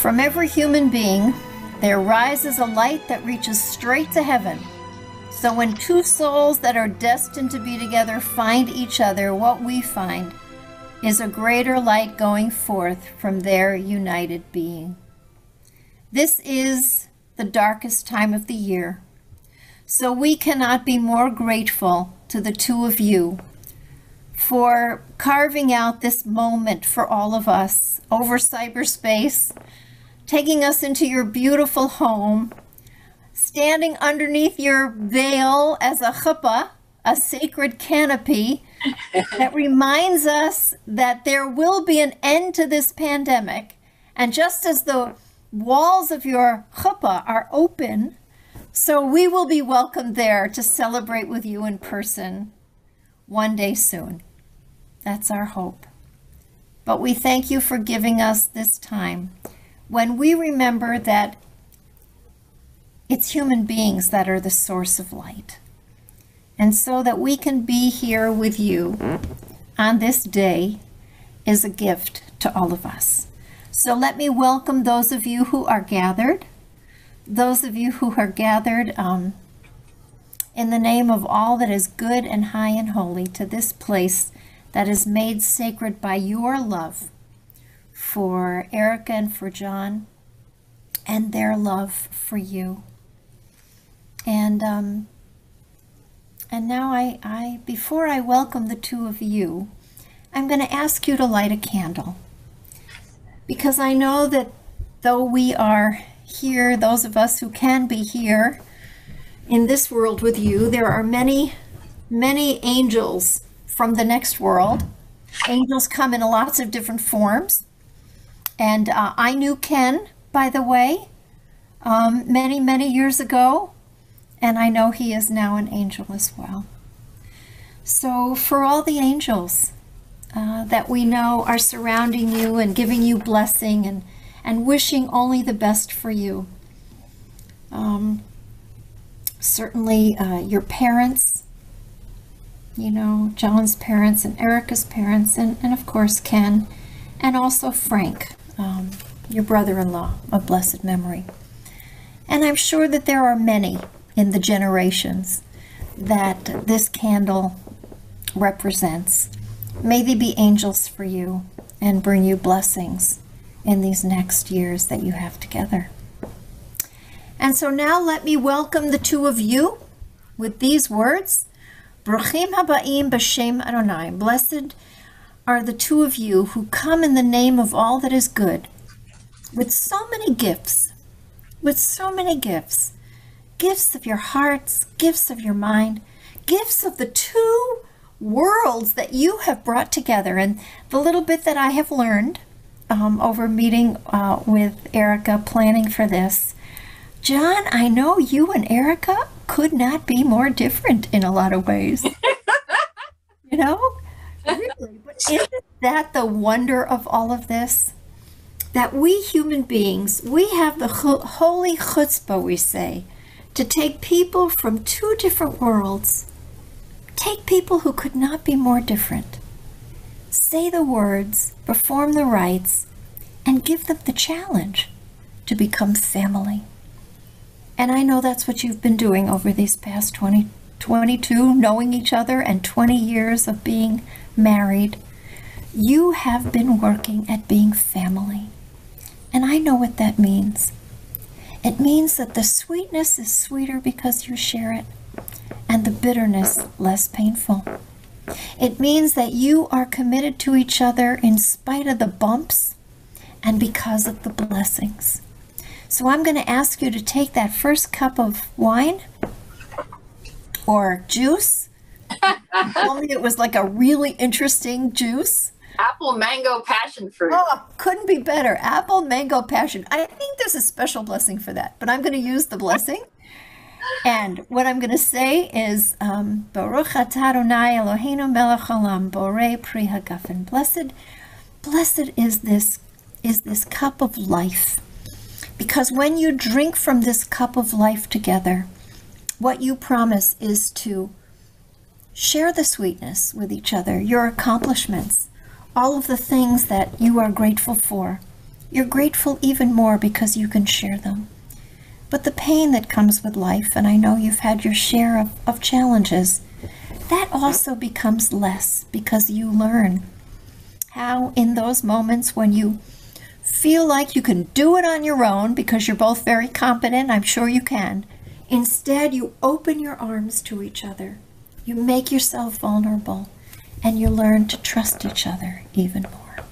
From every human being, there rises a light that reaches straight to heaven. So when two souls that are destined to be together find each other, what we find is a greater light going forth from their united being. This is the darkest time of the year, so we cannot be more grateful to the two of you for carving out this moment for all of us over cyberspace, taking us into your beautiful home, standing underneath your veil as a chuppah, a sacred canopy that reminds us that there will be an end to this pandemic. And just as the walls of your chuppah are open, so we will be welcomed there to celebrate with you in person one day soon. That's our hope. But we thank you for giving us this time when we remember that it's human beings that are the source of light. And so that we can be here with you on this day is a gift to all of us. So let me welcome those of you who are gathered, in the name of all that is good and high and holy, to this place that is made sacred by your love for Erica and for John and their love for you. And now I before I welcome the two of you, I'm going to ask you to light a candle. Because I know that though we are here, those of us who can be here in this world with you, there are many, many angels from the next world. Angels come in lots of different forms. And I knew Ken, by the way, many, many years ago. And I know he is now an angel as well. So for all the angels that we know are surrounding you and giving you blessing and wishing only the best for you. Certainly your parents, you know, John's parents and Erica's parents, and of course Ken, and also Frank, your brother-in-law of blessed memory. And I'm sure that there are many in the generations that this candle represents. May they be angels for you and bring you blessings in these next years that you have together. And so now let me welcome the two of you with these words. Bruchim habaim b'shem Adonai. Blessed are the two of you who come in the name of all that is good, with so many gifts, gifts of your hearts, gifts of your mind, gifts of the two worlds that you have brought together. And the little bit that I have learned over meeting with Erica, planning for this, John, I know you and Erica could not be more different in a lot of ways. You know? Really. But isn't that the wonder of all of this? That we human beings, we have the holy chutzpah, we say, to take people from two different worlds, take people who could not be more different, say the words, perform the rites, and give them the challenge to become family. And I know that's what you've been doing over these past 22, knowing each other, and 20 years of being married. You have been working at being family. And I know what that means. It means that the sweetness is sweeter because you share it, and the bitterness less painful. It means that you are committed to each other in spite of the bumps and because of the blessings. So I'm going to ask you to take that first cup of wine or juice. Told me it was like a really interesting juice. Apple mango passion fruit. Oh, couldn't be better. Apple mango passion. I think there's a special blessing for that, but I'm going to use the blessing. And what I'm going to say is, Baruch atah Adonai Eloheinu melech haolam, borei pri hagafen. Blessed is this cup of life. Because when you drink from this cup of life together, what you promise is to share the sweetness with each other, your accomplishments, all of the things that you are grateful for, You're grateful even more because you can share them. But the pain that comes with life, and I know you've had your share of challenges, that also becomes less because you learn how in those moments when you feel like you can do it on your own because you're both very competent, I'm sure you can, instead you open your arms to each other. You make yourself vulnerable and you learn to trust each other even more.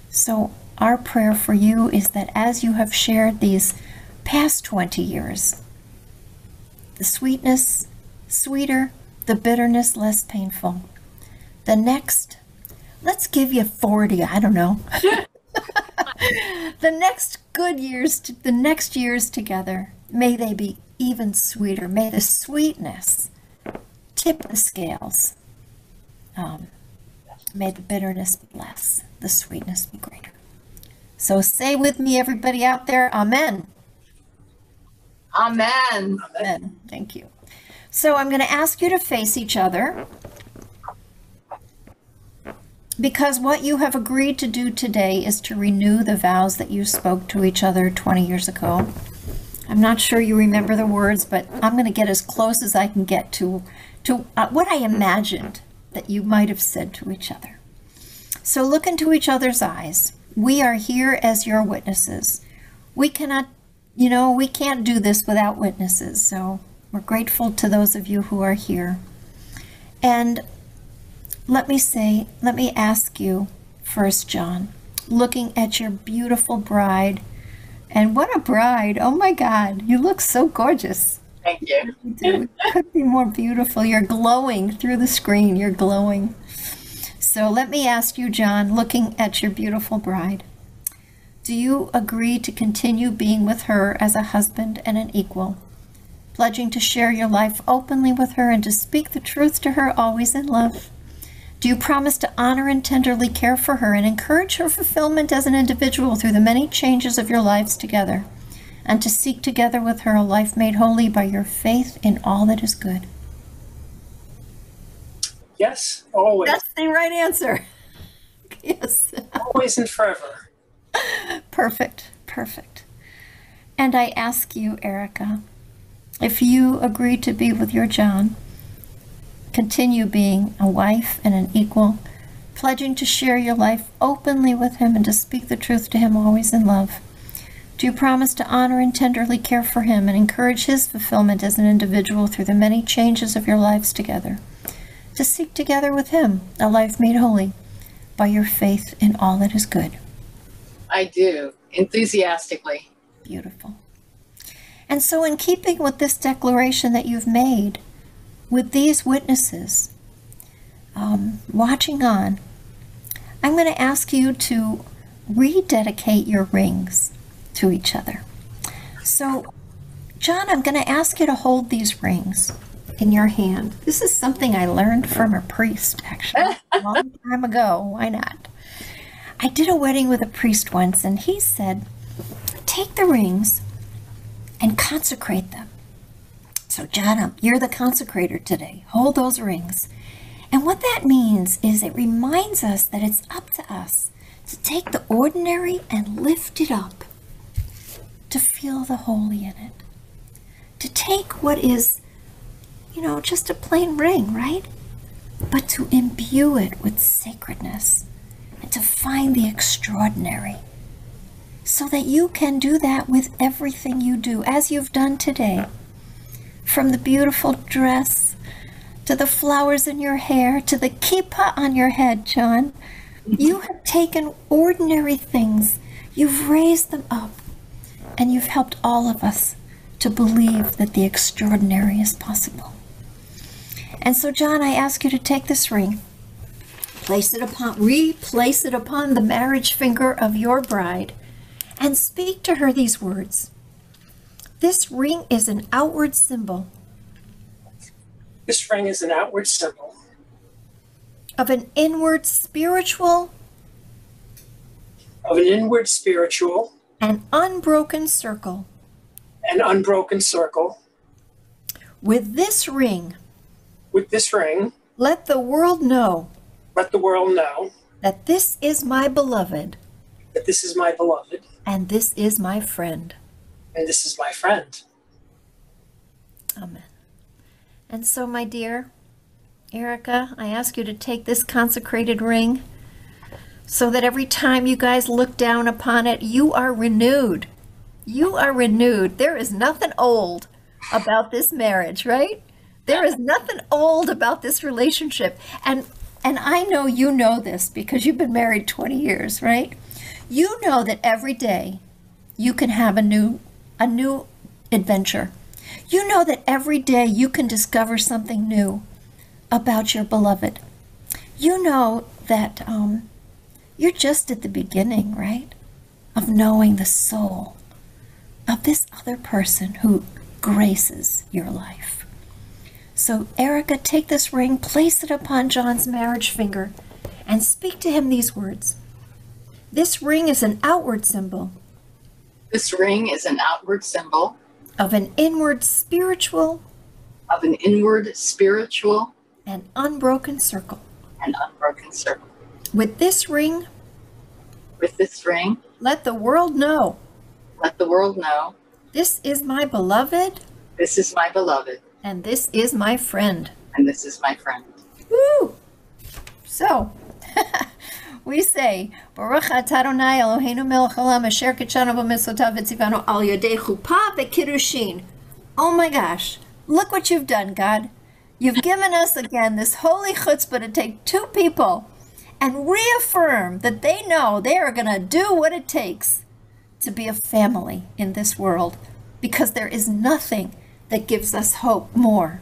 So our prayer for you is that as you have shared these past 20 years, the sweetness sweeter, the bitterness less painful. The next, let's give you 40, I don't know. The next good years, the next years together, may they be even sweeter. May the sweetness tip the scales. May the bitterness be less, the sweetness be greater. So say with me, everybody out there, Amen. Amen. Amen. Thank you. So I'm going to ask you to face each other, because what you have agreed to do today is to renew the vows that you spoke to each other 20 years ago. I'm not sure you remember the words, but I'm going to get as close as I can get to what I imagined that you might have said to each other. So look into each other's eyes. We are here as your witnesses. We cannot, we can't do this without witnesses. So we're grateful to those of you who are here. And let me ask you first, John, looking at your beautiful bride, and what a bride. Oh my God, you look so gorgeous. Thank you. You do. It could be more beautiful. You're glowing through the screen. You're glowing. So let me ask you, John, looking at your beautiful bride, do you agree to continue being with her as a husband and an equal, pledging to share your life openly with her and to speak the truth to her always in love? Do you promise to honor and tenderly care for her and encourage her fulfillment as an individual through the many changes of your lives together, and to seek together with her a life made holy by your faith in all that is good? Yes, always. That's the right answer. Yes. Always and forever. Perfect, perfect. And I ask you, Erica, if you agree to be with your John, continue being a wife and an equal, pledging to share your life openly with him and to speak the truth to him always in love. Do you promise to honor and tenderly care for him and encourage his fulfillment as an individual through the many changes of your lives together, to seek together with him a life made holy by your faith in all that is good? I do, enthusiastically. Beautiful. And so in keeping with this declaration that you've made, with these witnesses watching on, I'm going to ask you to rededicate your rings to each other. So, John, I'm going to ask you to hold these rings in your hand. This is something I learned from a priest, actually, a long time ago. Why not? I did a wedding with a priest once, and he said, take the rings and consecrate them. So, John, you're the consecrator today. Hold those rings. And what that means is it reminds us that it's up to us to take the ordinary and lift it up, to feel the holy in it, to take what is, just a plain ring, right? But to imbue it with sacredness and to find the extraordinary, so that you can do that with everything you do, as you've done today. From the beautiful dress, to the flowers in your hair, to the kippah on your head, John. You have taken ordinary things, you've raised them up, and you've helped all of us to believe that the extraordinary is possible. And so, John, I ask you to take this ring, replace it upon the marriage finger of your bride, and speak to her these words. This ring is an outward symbol. This ring is an outward symbol Of an inward spiritual and unbroken circle. With this ring, let the world know let the world know that this is my beloved, that this is my beloved, and this is my friend. and this is my friend. Amen. And so, my dear Erica, I ask you to take this consecrated ring so that every time you guys look down upon it, you are renewed. You are renewed. There is nothing old about this marriage, right? There is nothing old about this relationship. And I know you know this because you've been married 20 years, right? You know that every day you can have a new adventure. You know that every day you can discover something new about your beloved. You know that you're just at the beginning, right, of knowing the soul of this other person who graces your life. So, Erica, take this ring, place it upon John's marriage finger, and speak to him these words. This ring is an outward symbol. This ring is an outward symbol Of an inward spiritual. of an inward spiritual And unbroken circle. and unbroken circle. With this ring, With this ring, let the world know let the world know this is my beloved this is my beloved and this is my friend. and this is my friend. Woo! So, we say, Baruch atah Adonai Eloheinu melech haolam asher kitshanu b'mitzvotav v'tzivanu al yodei chuppah v'kiddushin. Oh my gosh, look what you've done, God. You've given us again this holy chutzpah to take two people and reaffirm that they know they are going to do what it takes to be a family in this world, because there is nothing that gives us hope more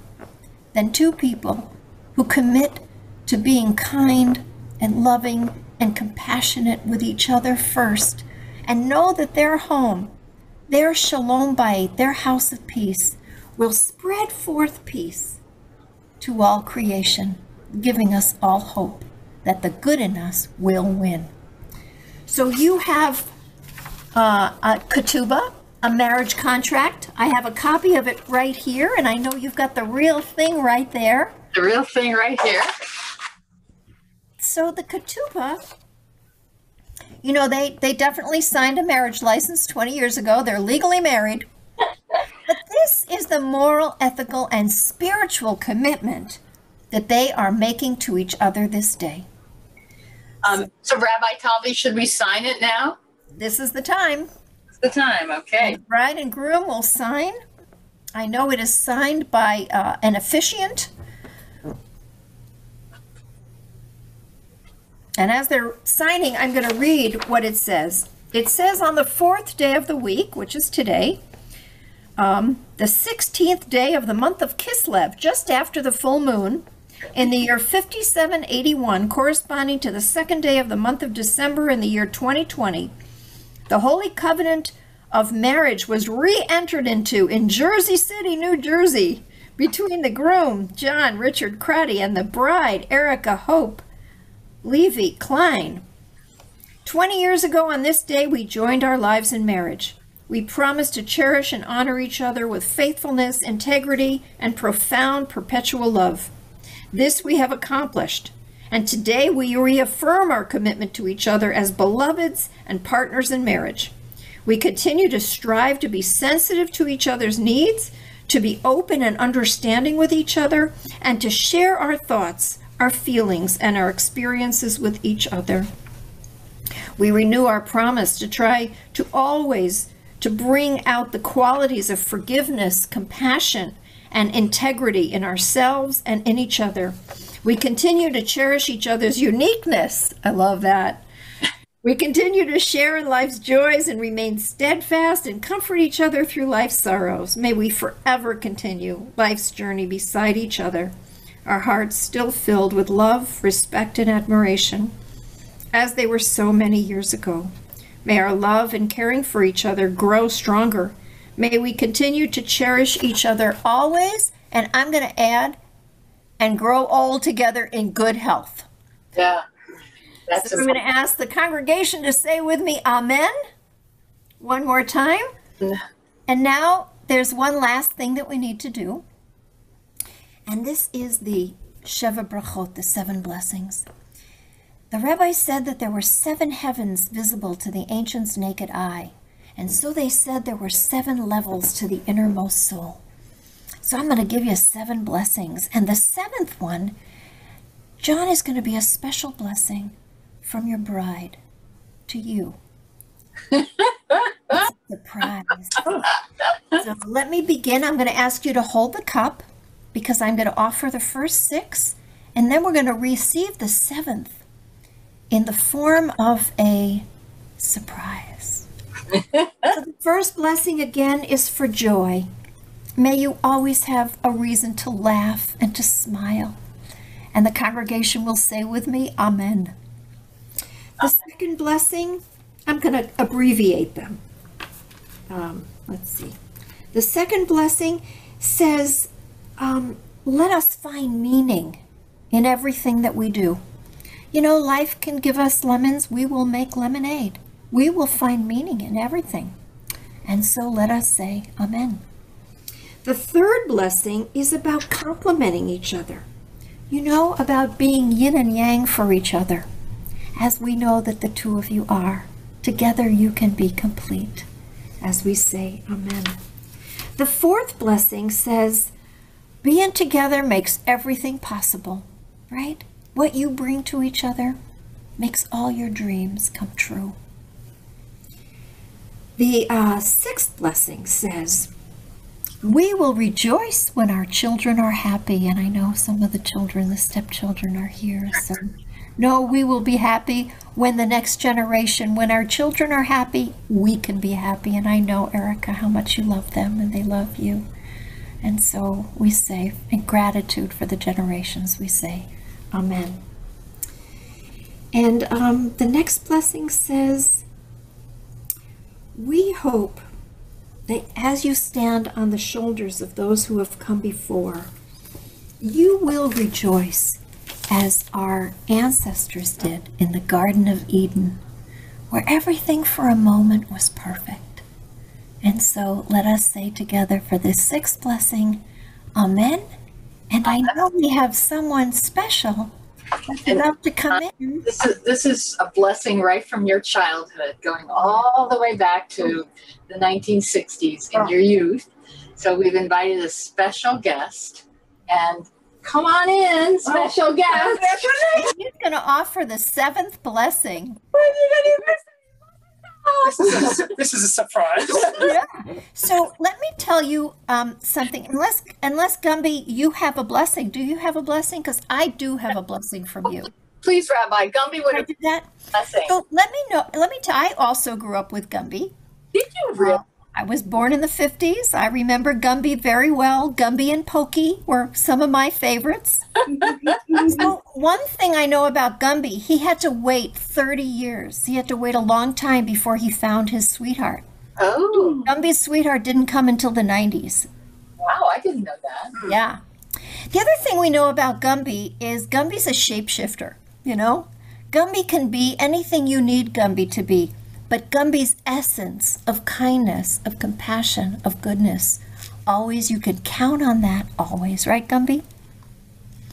than two people who commit to being kind and loving and compassionate with each other first, and know that their home, their shalom bayit, their house of peace, will spread forth peace to all creation, giving us all hope that the good in us will win. So you have a ketubah, a marriage contract. I have a copy of it right here, and I know you've got the real thing right there. The real thing right here. So the ketubah, you know, they definitely signed a marriage license 20 years ago. They're legally married. But this is the moral, ethical, and spiritual commitment that they are making to each other this day. So Rabbi Talvi, should we sign it now? This is the time. It's the time, okay. The bride and groom will sign. I know it is signed by an officiant. And as they're signing, I'm going to read what it says. It says, on the 4th day of the week, which is today, the 16th day of the month of Kislev, just after the full moon, in the year 5781, corresponding to the 2nd day of the month of December in the year 2020, the Holy Covenant of Marriage was re-entered into in Jersey City, New Jersey, between the groom, John Richard Crotty, and the bride, Erica Hope Levy Klein. 20 years ago on this day, we joined our lives in marriage. We promised to cherish and honor each other with faithfulness, integrity, and profound perpetual love. This we have accomplished, and today we reaffirm our commitment to each other as beloveds and partners in marriage. We continue to strive to be sensitive to each other's needs, to be open and understanding with each other, and to share our thoughts, our feelings, and our experiences with each other. We renew our promise to try to always to bring out the qualities of forgiveness, compassion, and integrity in ourselves and in each other. We continue to cherish each other's uniqueness. I love that. We continue to share in life's joys and remain steadfast and comfort each other through life's sorrows. May we forever continue life's journey beside each other, our hearts still filled with love, respect, and admiration, as they were so many years ago. May our love and caring for each other grow stronger. May we continue to cherish each other always, and I'm going to add, and grow old together in good health. Yeah. That's So I'm going to ask the congregation to say with me, Amen, one more time. And now there's one last thing that we need to do. And this is the Sheva Brachot, the 7 blessings. The rabbi said that there were 7 heavens visible to the ancient's naked eye. And so they said there were 7 levels to the innermost soul. So I'm going to give you 7 blessings. And the 7th one, John, is going to be a special blessing from your bride to you. It's a surprise. So let me begin. I'm going to ask you to hold the cup because I'm going to offer the first 6, and then we're going to receive the 7th in the form of a surprise. So the first blessing again is for joy. May you always have a reason to laugh and to smile. And the congregation will say with me, Amen. The second blessing, I'm going to abbreviate them. Let's see. The second blessing says, let us find meaning in everything that we do. You know, life can give us lemons. We will make lemonade. We will find meaning in everything. And so let us say Amen. The third blessing is about complimenting each other. You know, about being yin and yang for each other. As we know that the two of you are. Together you can be complete. As we say Amen. The fourth blessing says, being together makes everything possible, right? What you bring to each other makes all your dreams come true. The sixth blessing says, we will rejoice when our children are happy. And I know some of the children, the stepchildren, are here. So, no, we will be happy when the next generation, when our children are happy, we can be happy. And I know, Erica, how much you love them and they love you. And so we say, in gratitude for the generations, we say, Amen. And the next blessing says, we hope that as you stand on the shoulders of those who have come before, you will rejoice as our ancestors did in the Garden of Eden, where everything for a moment was perfect. And so let us say together for this sixth blessing, Amen. And I know we have someone special that's about to come in. This is a blessing right from your childhood, going all the way back to the 1960s in your youth. So we've invited a special guest, and come on in, special guest. He's going to offer the seventh blessing. This is a surprise. Yeah. So let me tell you something. Unless Gumby, you have a blessing. Do you have a blessing? Because I do have a blessing from you. Please, Rabbi. Gumby would Can I have do that? blessing. So let me know. Let me tell. I also grew up with Gumby. Did you really? I was born in the 50s. I remember Gumby very well. Gumby and Pokey were some of my favorites. So one thing I know about Gumby, he had to wait 30 years. He had to wait a long time before he found his sweetheart. Oh, Gumby's sweetheart didn't come until the 90s. wow. I didn't know that. Yeah. The other thing we know about Gumby is Gumby's a shapeshifter, you know? Gumby can be anything you need Gumby to be. But Gumby's essence of kindness, of compassion, of goodness, always, you can count on that always, right, Gumby?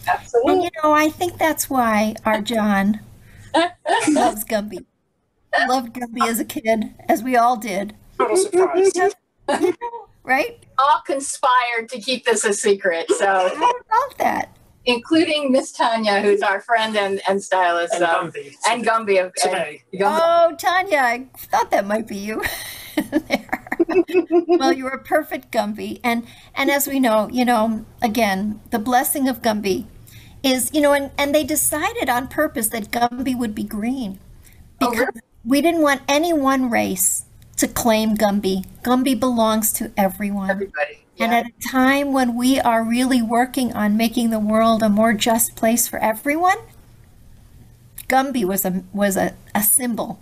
Absolutely. And you know, I think that's why our John loves Gumby. Loved Gumby as a kid, as we all did. Total surprise. Right? All conspired to keep this a secret. So, How about that? including Miss Tanya, who's our friend and stylist, And Gumby. and Gumby. Today. Gumby. Oh, Tanya, I thought that might be you. There. Well, you're a perfect Gumby. And as we know, you know, again, the blessing of Gumby is, you know, and they decided on purpose that Gumby would be green. Because we didn't want any one race to claim Gumby. Gumby belongs to everyone. Everybody. And Yeah. at a time when we are really working on making the world a more just place for everyone, Gumby was a symbol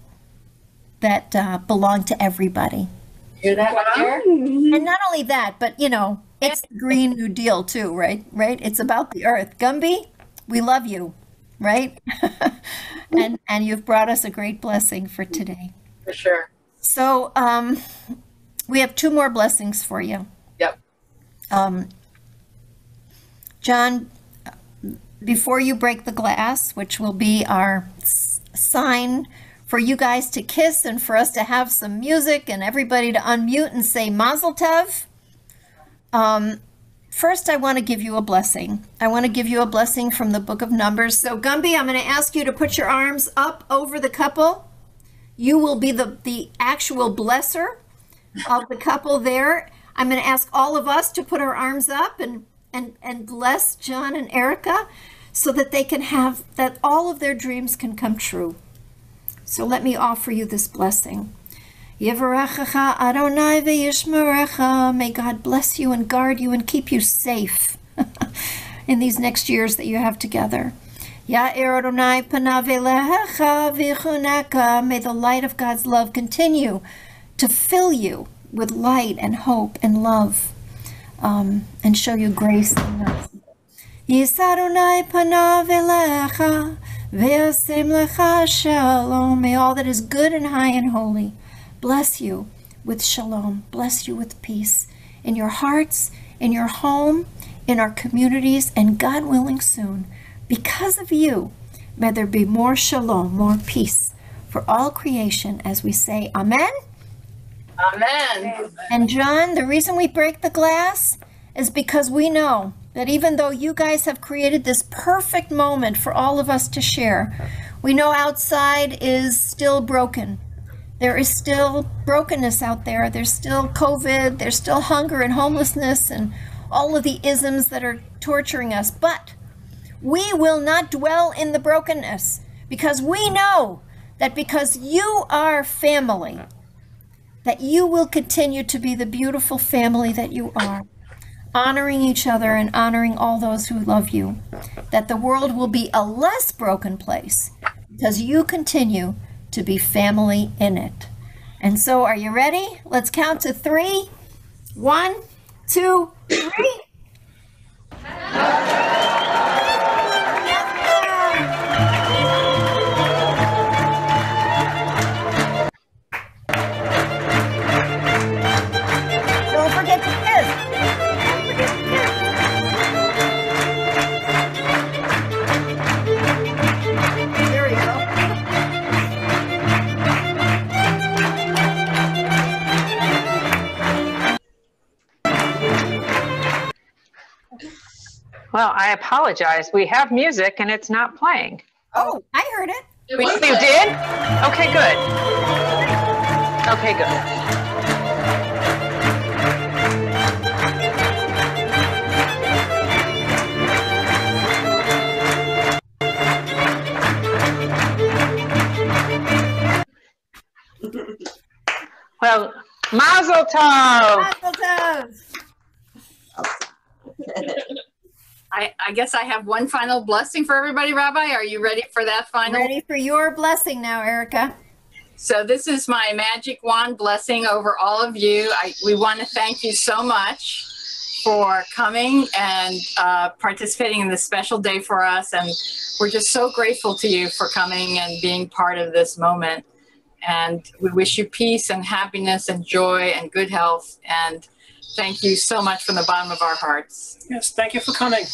that belonged to everybody. Hear that right there? And not only that, but you know, it's the Green New Deal too, right? Right? It's about the earth. Gumby, we love you, right? and you've brought us a great blessing for today. For sure. So we have 2 more blessings for you. Yep. John, before you break the glass, which will be our sign for you guys to kiss and for us to have some music and everybody to unmute and say Mazel Tov. First, I want to give you a blessing. I want to give you a blessing from the book of Numbers. So Gumby, I'm going to ask you to put your arms up over the couple. You will be the actual blesser of the couple there. I'm going to ask all of us to put our arms up and bless John and Erica so that they can have, that all of their dreams can come true. So let me offer you this blessing. Yivarechecha Adonai v'yishmerecha. May God bless you and guard you and keep you safe in these next years that you have together. Ya'er Adonai panav elecha v'chuneka. May the light of God's love continue to fill you with light and hope and love, and show you grace and mercy. Yisa Adonai panav elecha v'yasem lecha shalom. May all that is good and high and holy bless you with shalom, bless you with peace in your hearts, in your home, in our communities, and God willing soon, because of you, may there be more shalom, more peace for all creation as we say Amen. Amen. And John, the reason we break the glass is because we know that even though you guys have created this perfect moment for all of us to share, we know outside is still broken. There is still brokenness out there. There's still COVID. There's still hunger and homelessness and all of the isms that are torturing us. But we will not dwell in the brokenness because we know that because you are family, that you will continue to be the beautiful family that you are, honoring each other and honoring all those who love you, that the world will be a less broken place because you continue to be family in it. And so are you ready? Let's count to 3. 1, 2, 3. Don't forget to kiss. Don't forget to kiss. There we go. Well, I apologize. We have music and it's not playing. Oh, I heard it. It You was did? Okay, good. Okay, good. Well, Mazel Tov! Mazel Tov. I guess I have one final blessing for everybody, Rabbi. Are you ready for that final? Ready for your blessing now, Erica. So this is my magic wand blessing over all of you. We want to thank you so much for coming and participating in this special day for us. And we're just so grateful to you for coming and being part of this moment. And we wish you peace and happiness and joy and good health. And thank you so much from the bottom of our hearts. Yes, thank you for coming.